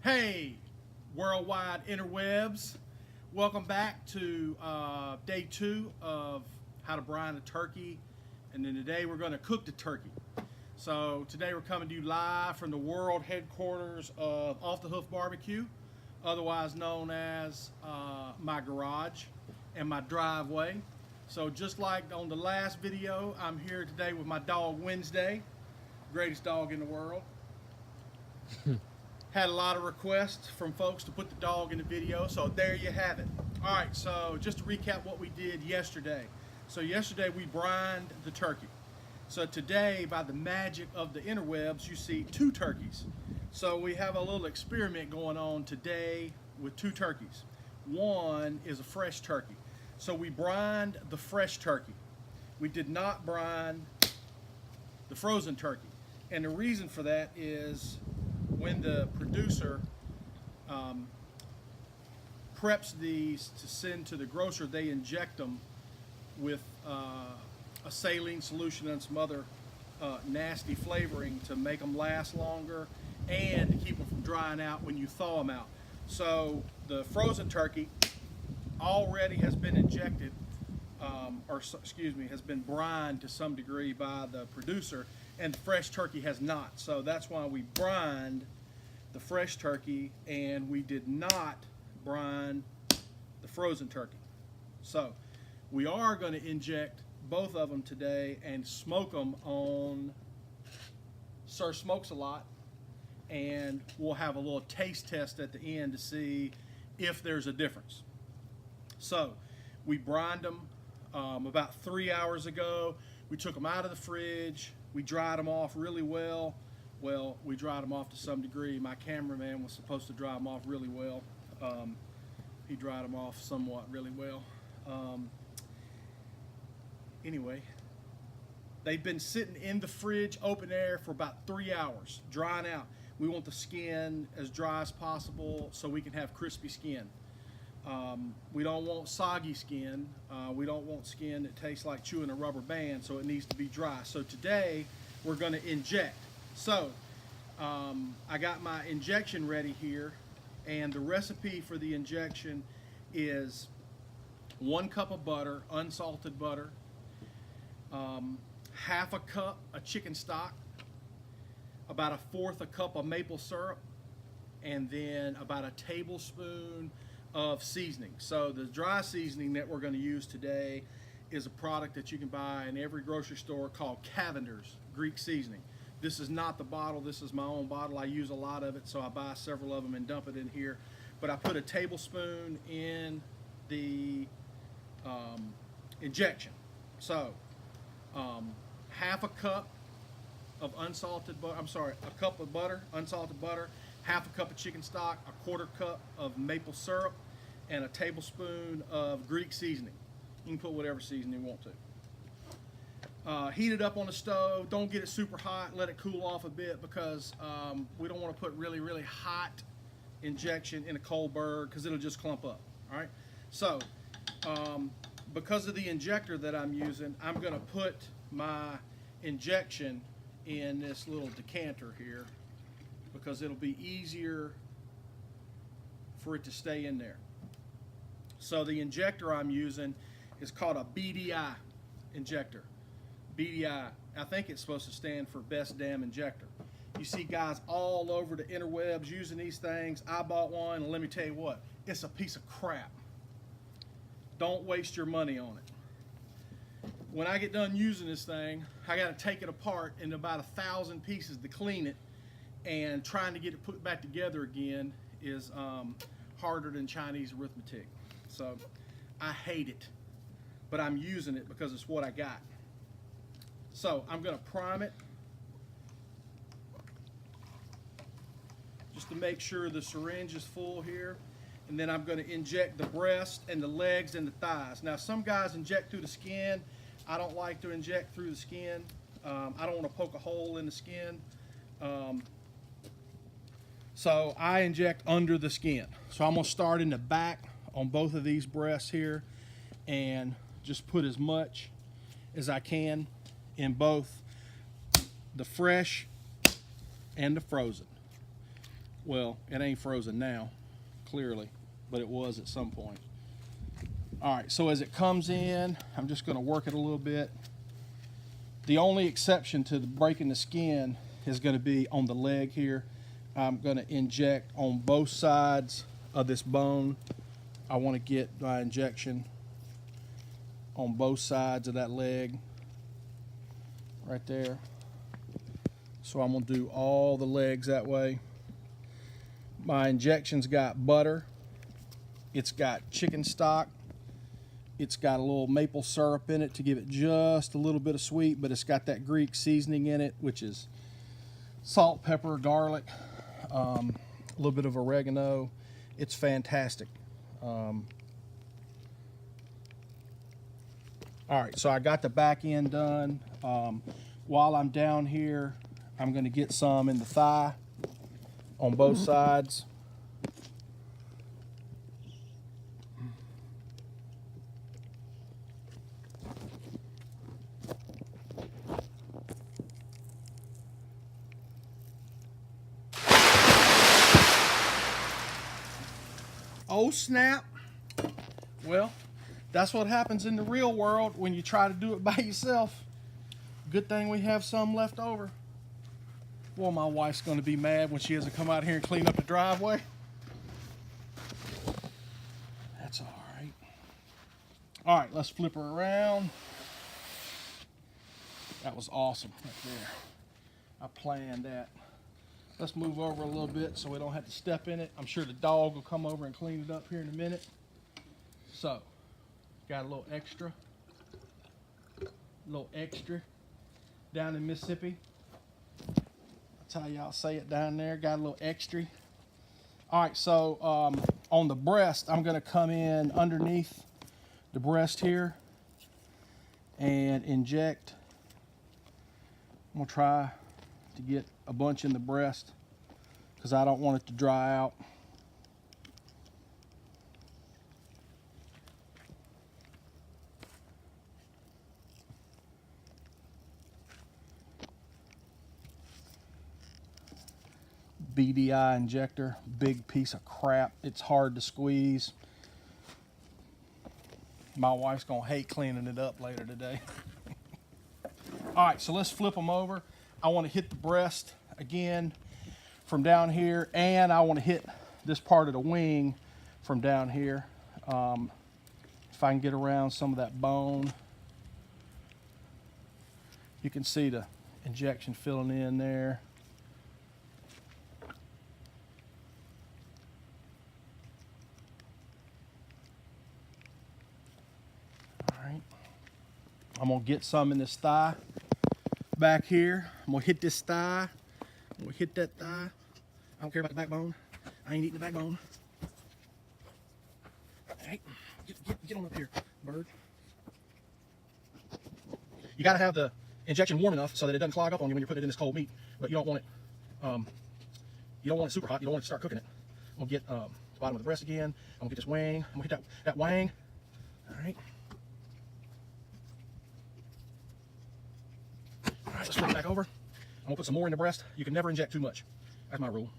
Hey, worldwide interwebs. Welcome back to day 2 of how to brine a turkey. And then today we're going to cook the turkey. So today we're coming to you live from the world headquarters of Off the Hoof Barbecue, otherwise known as my garage and my driveway. So just like on the last video, I'm here today with my dog Wednesday, greatest dog in the world. Had a lot of requests from folks to put the dog in the video, so there you have it. All right, so just to recap what we did yesterday. So yesterday we brined the turkey. So today, by the magic of the interwebs, you see 2 turkeys. So we have a little experiment going on today with 2 turkeys. One is a fresh turkey. So we brined the fresh turkey. We did not brine the frozen turkey. And the reason for that is when the producer preps these to send to the grocer, they inject them with a saline solution and some other nasty flavoring to make them last longer and to keep them from drying out when you thaw them out. So the frozen turkey already has been injected, has been brined to some degree by the producer, and the fresh turkey has not. So that's why we brined the fresh turkey and we did not brine the frozen turkey. So we are going to inject both of them today and smoke them on Sir Smokes a Lot, and we'll have a little taste test at the end to see if there's a difference. So we brined them about 3 hours ago. We took them out of the fridge. We dried them off really well. Well, we dried them off to some degree. My cameraman was supposed to dry them off really well. He dried them off somewhat really well. Anyway, they've been sitting in the fridge, open air, for about 3 hours, drying out. We want the skin as dry as possible so we can have crispy skin. We don't want soggy skin. We don't want skin that tastes like chewing a rubber band, so it needs to be dry. So today we're going to inject. So I got my injection ready here, and the recipe for the injection is 1 cup of butter, unsalted butter, half a cup of chicken stock, about 1/4 cup of maple syrup, and then about a tablespoon of seasoning. So the dry seasoning that we're going to use today is a product that you can buy in every grocery store called Cavender's Greek seasoning. This is not the bottle, this is my own bottle. I use a lot of it, so I buy several of them and dump it in here. But I put a tablespoon in the injection. So half a cup of unsalted butter, a cup of butter, unsalted butter, half a cup of chicken stock, 1/4 cup of maple syrup, and a tablespoon of Greek seasoning. You can put whatever seasoning you want to. Heat it up on the stove. Don't get it super hot. Let it cool off a bit, because we don't want to put really, really hot injection in a cold bird, because it'll just clump up. All right. So because of the injector that I'm using, I'm going to put my injection in this little decanter here, because it'll be easier for it to stay in there. So the injector I'm using is called a BDI injector. BDI, I think it's supposed to stand for Best Damn Injector. You see guys all over the interwebs using these things. I bought one, and let me tell you what, it's a piece of crap. Don't waste your money on it. When I get done using this thing, I got to take it apart in about 1,000 pieces to clean it, and trying to get it put back together again is harder than Chinese arithmetic. So I hate it, but I'm using it because it's what I got. So I'm going to prime it just to make sure the syringe is full here, and then I'm going to inject the breast and the legs and the thighs. Now some guys inject through the skin. I don't like to inject through the skin. I don't want to poke a hole in the skin. So I inject under the skin. So I'm going to start in the back on both of these breasts here and just put as much as I can in both the fresh and the frozen. Well, it ain't frozen now, clearly, but it was at some point. All right, so as it comes in, I'm just gonna work it a little bit. The only exception to the breaking the skin is gonna be on the leg here. I'm gonna inject on both sides of this bone. I wanna get my injection on both sides of that leg, right there. So I'm gonna do all the legs that way. My injection's got butter, it's got chicken stock, it's got a little maple syrup in it to give it just a little bit of sweet, but it's got that Greek seasoning in it, which is salt, pepper, garlic, a little bit of oregano. It's fantastic. All right, so I got the back end done. While I'm down here, I'm gonna get some in the thigh on both sides. Oh snap. Well, that's what happens in the real world when you try to do it by yourself. Good thing we have some left over. Well, my wife's going to be mad when she has to come out here and clean up the driveway. That's all right. All right, let's flip her around. That was awesome right there. I planned that. Let's move over a little bit so we don't have to step in it. I'm sure the dog will come over and clean it up here in a minute. So, got a little extra down in Mississippi. That's how y'all say it down there. Got a little extra. All right, so on the breast, I'm gonna come in underneath the breast here and inject. I'm gonna try to get a bunch in the breast because I don't want it to dry out. BDI injector, big piece of crap. It's hard to squeeze. My wife's gonna hate cleaning it up later today. All right, so let's flip them over. I want to hit the breast again from down here, and I want to hit this part of the wing from down here. If I can get around some of that bone, you can see the injection filling in there. I'm gonna get some in this thigh back here. I'm gonna hit this thigh. I'm gonna hit that thigh. I don't care about the backbone. I ain't eating the backbone. Hey, get on up here, bird. You gotta have the injection warm enough so that it doesn't clog up on you when you're putting it in this cold meat. But you don't want it super hot. You don't want it to start cooking it. I'm gonna get the bottom of the breast again. I'm gonna get this wing. I'm gonna hit that wang. All right. All right, let's flip it back over. I'm gonna put some more in the breast. You can never inject too much. That's my rule.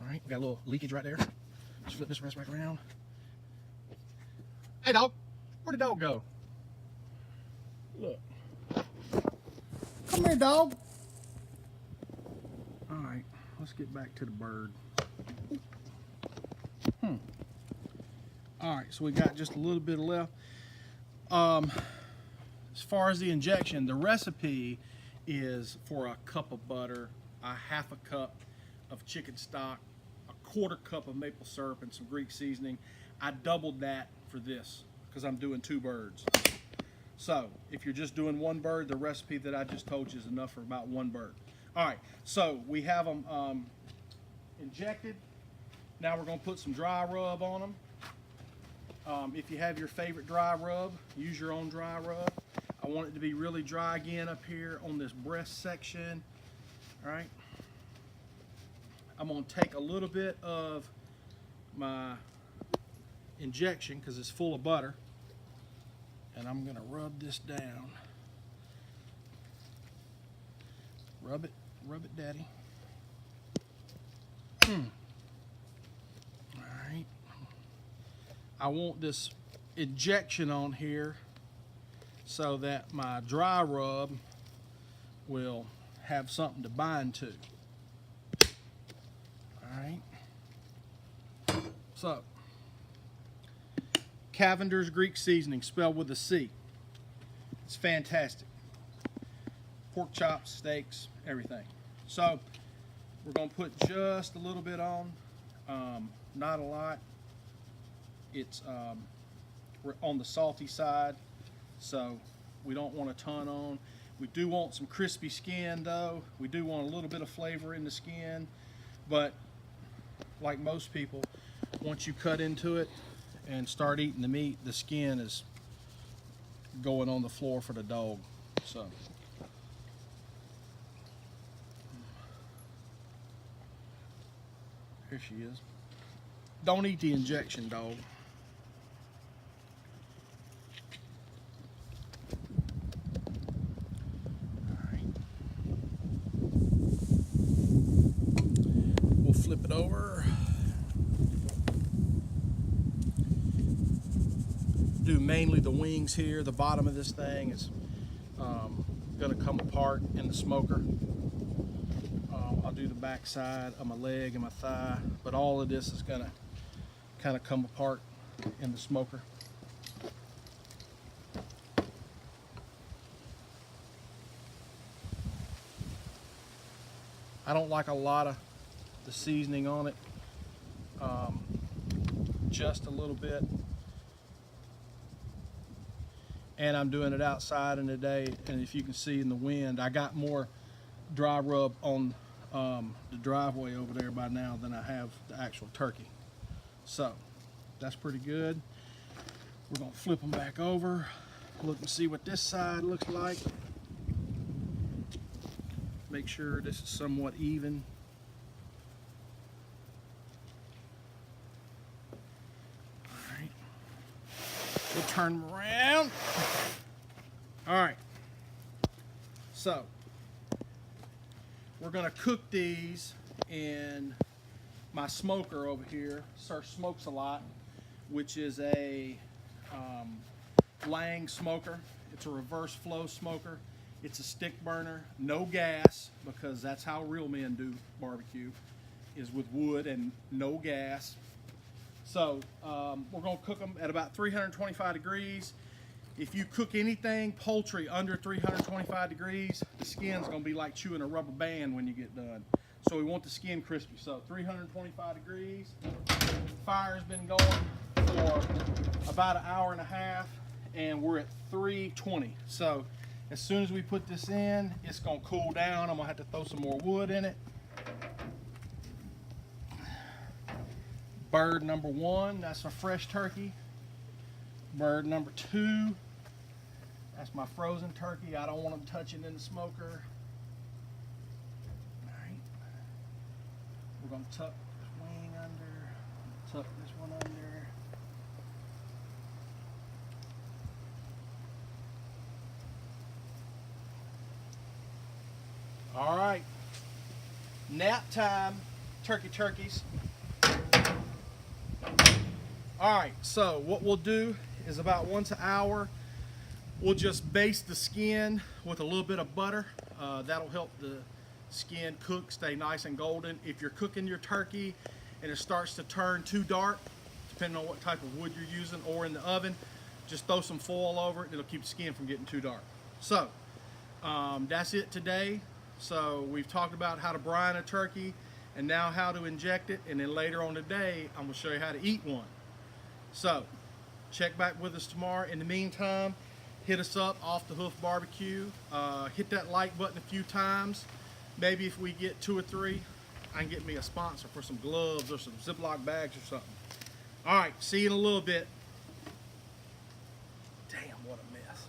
All right, we got a little leakage right there. Let's flip this breast back around. Hey, dog. Where'd the dog go? Look. Come here, dog. All right, let's get back to the bird. All right, so we got just a little bit left. As far as the injection, the recipe is for a cup of butter, a half a cup of chicken stock, a quarter cup of maple syrup, and some Greek seasoning. I doubled that for this because I'm doing 2 birds. So if you're just doing 1 bird, the recipe that I just told you is enough for about 1 bird. All right, so we have them injected. Now we're gonna put some dry rub on them. If you have your favorite dry rub, use your own dry rub. I want it to be really dry again up here on this breast section. All right. I'm gonna take a little bit of my injection because it's full of butter, and I'm gonna rub this down. Rub it, daddy. All right. I want this ejection on here so that my dry rub will have something to bind to. All right. So, Cavender's Greek seasoning, spelled with a C. It's fantastic. Pork chops, steaks, everything. So, we're going to put just a little bit on, not a lot. It's we're on the salty side, so we don't want a ton on. We do want some crispy skin though. We do want a little bit of flavor in the skin, but like most people, once you cut into it and start eating the meat, the skin is going on the floor for the dog. So here she is. Don't eat the injection, dog. Flip it over. Do mainly the wings here. The bottom of this thing is going to come apart in the smoker. I'll do the back side of my leg and my thigh, but all of this is going to kind of come apart in the smoker. I don't like a lot of the seasoning on it, just a little bit, and I'm doing it outside in the day, and if you can see in the wind, I got more dry rub on the driveway over there by now than I have the actual turkey. So that's pretty good. We're gonna flip them back over, look and see what this side looks like. Make sure this is somewhat even. We'll turn them around. All right. So we're gonna cook these in my smoker over here. Sir Smokes a Lot, which is a Lang smoker. It's a reverse flow smoker. It's a stick burner, no gas, because that's how real men do barbecue, is with wood and no gas. So we're going to cook them at about 325 degrees. If you cook anything poultry under 325 degrees, the skin's going to be like chewing a rubber band when you get done. So we want the skin crispy. So 325 degrees. Fire's been going for about an hour and a half, and we're at 320. So as soon as we put this in, it's going to cool down. I'm going to have to throw some more wood in it. Bird number 1, that's my fresh turkey. Bird number 2, that's my frozen turkey. I don't want them touching in the smoker. All right. We're going to tuck this wing under, tuck this one under. All right. Nap time, turkeys. All right, so what we'll do is about once an hour, we'll just baste the skin with a little bit of butter. That'll help the skin cook, stay nice and golden. If you're cooking your turkey and it starts to turn too dark, depending on what type of wood you're using, or in the oven, just throw some foil over it. It'll keep the skin from getting too dark. So that's it today. So we've talked about how to brine a turkey and now how to inject it, and then later on today I'm going to show you how to eat one. So check back with us tomorrow. In the meantime, hit us up off the Hoof Barbecue. Hit that like button a few times. Maybe if we get 2 or 3, I can get me a sponsor for some gloves or some Ziploc bags or something. All right, see you in a little bit. Damn, what a mess.